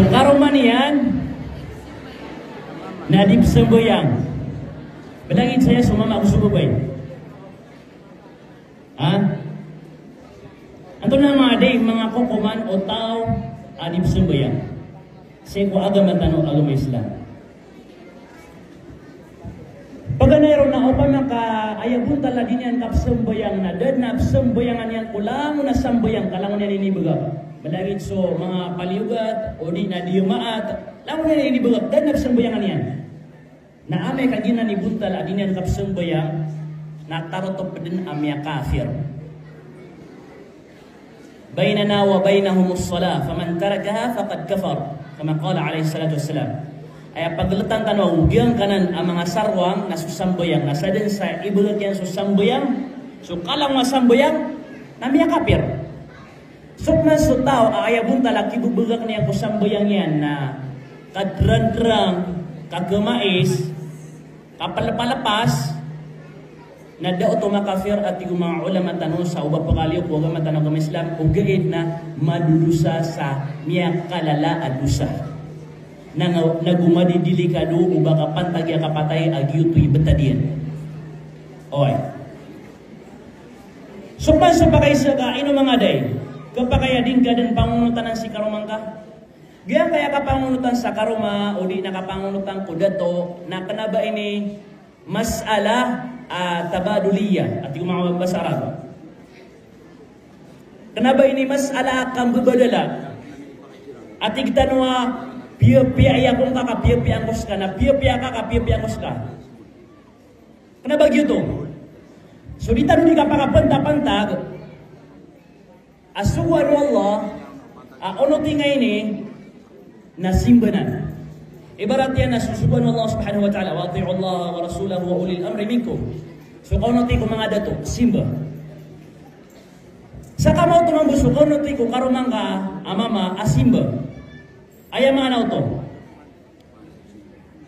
So karomanian nadip semboyang. Belangin saya sumama usubay. Anto na mga kukuman o tao adip semboyang. Saya ko agama tanong agama Islam. Paganairo na o pa ayabun tala din yan kapsemboyang na dad na semboyangan yan kulang na semboyang kalang yan inibaga. Malagit so mga paliugat o di na diumaat lang yan inibaga dad na semboyangan yan. Na amay kaginan ni buntal adin yan kapsemboyang na tarotop din amya kafir. Bainana wa bainahumus salah faman tarakaha faqad kafar kama qala alaihi salatu wassalam. Ay pagletan tanaw ugyang kanan ang mga sarwang na susamboyang nasa din sa ibulat yan susamboyang so kalang masamboyang namiya kafir. Sukman so tao ayabun talaki bubugak niya kusamboyang yan na kadran-drang kagamais kapalapalapas na daw ito makafir at yung mga ulama tanong sa ubang pakaliyok o agama tanong ng Islam o gaid na madudusa sa miyak kalala at dusa na nagumadidilikado o baka pantagya kapatay agyuto'y betadian. Okay. So pa sa pakaysa ka, ino mga day, kapakaya din ka din pangunutan ng si karumang ka? Gaya kaya kapangunutan sa karuma o di nakapangunutan ko dato na kanaba ini mas'ala tabaduliya at yung mga mabasa Arab. Kanaba ini mas'ala kang bubadala at igtanwa piya-piya kung ka piya-piya angkos ka na piya-piya ka piya-piya angkos ka. Kanaba gyuto? So di tanong di ka pakapanta-pantag asuwa Allah ono tingay ni nasimbanan. Ibarat yan na susubuan Allah subhanahu wa ta'ala wa ati'u Allah wa rasulahu wa ulil amri minkum. So kau noti ko mga dato, simba. Sa kamaw tumambo so kau noti ko karumang ka amama asimba. Aya mga nauto.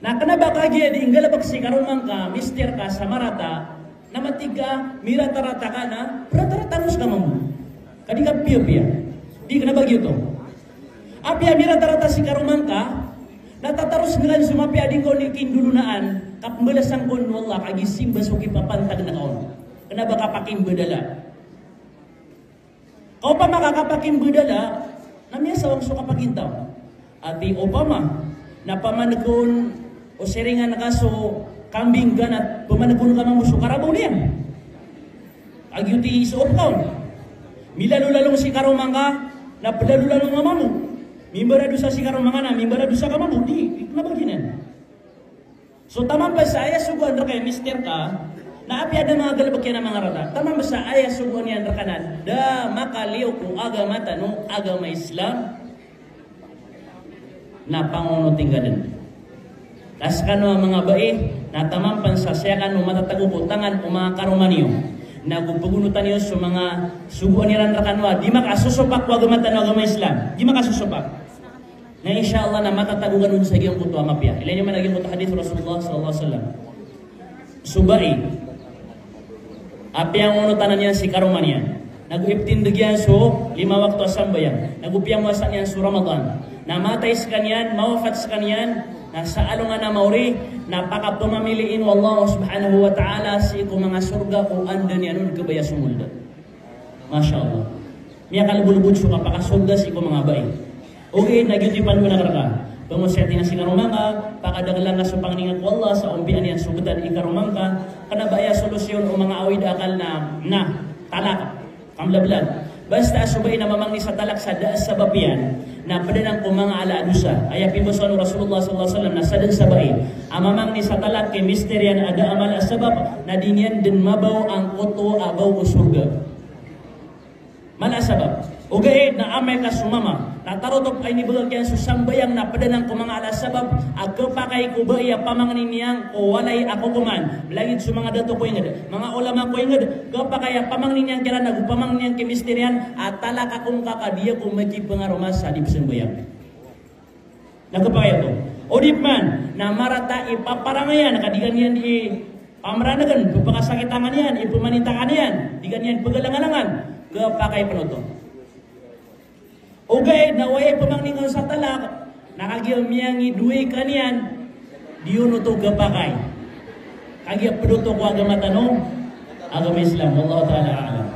Na kanaba kagya di inggalabag si karumang ka, mister ka sa marata, na matiga, mirata-rata ka na, rata-rata ka mamu. Kadi ka piya-piya. Di ka nabagyo to. Apya mirata-rata si karumang ka, natataros ngalan sumapi ading ko ni kindulunaan kapmbalasang kon wallah kagisimba suki papantag na kaon. Kenapa kapakimbadala? Kau pa makakapakimbadala, namya sawang suka pakintaw. Ati opama na pamanakon o seringan na kaso kambing ganat pamanakon ka mamuso karabaw niyan. Agyuti isoop kaon. Milalong si karumang ka na padalulalong mamamu. Mimbara dosa si karong mga na, mimbara dosa ka mabudi. Nabaginan. So tamang ba sa ayah suguan kay mister ka, na api ada mga galabakyan ng mga rata. Tamang ba sa ayah suguan yan rakanan, da makaliw kung agama tanong agama Islam, na pangunuting gadan. Tas kano mga bae, na tamang pansasyakan o matatagubutangan o mga karumaniyo, na gupagunutan niyo sa mga suguan niran rakanwa, di makasusupak o agama tanong agama Islam. Di makasusupak. Na insyaallah na matatagugan nun sa iyong kutuwa mapya. Ilan yung managing kutuwa hadith Rasulullah SAW. Subai. Api ang unutanan niya si karuman niya. Nag-iptindig yan so 5 waktu asambayan. Nag-upiyang wasak niyan so Ramadan. Namatay sa kanyan, mawafat sa kanyan, nasa alungan na mauri, napakapumamiliin wa Allah subhanahu wa ta'ala si ko mga surga o andan yan nun kabaya sumulda. Masya Allah. Miya kalabulubud so kapakasurga si ko mga bayi. Okay, nagyutipan mo na karaka. Pamuseti nga si karumangka, pakadaglang nga sa panganingan ko Allah sa umpian yan sugutan ikarumangka, kanabaya solusyon o mga awid akal na talak, kamlablan. Basta subay na mamang ni sa talak sa daas sa babian, na padanang kong mga alaadusa. Ayapin mo sa Rasulullah SAW na sa dan sabay, amamang ni sa talak kay misterian ada amal asabab na dinyan din mabaw ang koto abaw o surga. Malasabab. O gayet na amay ka sumama, natarotop ay nibagag yan susambayang na padanang kong mga alasabab, agkapakay ko ba iya pamangnin niyang o walay ako kuman, malagid sa mga dato ko ingad, mga ulama ko ingad, kapakaya pamangnin niyang kira nagupamangnin niyang kemisterian, at talak akong kakadiya kung may pangarumas sa dipsambayang. Nagkapakaya to. O di man, na marata ipaparangayan, nakadigan yan di pamranagan, pagpakasakitangan yan, ipumanitangan yan, digan yan pagalangalangan, kapakay panuto. Okay, naway pamangningon sa talak, nakagya miyangi duwe kanian, diyo no to gapakay. Kagya peduto ko agama tanong, agama Islam. Wallahu ta'ala alam.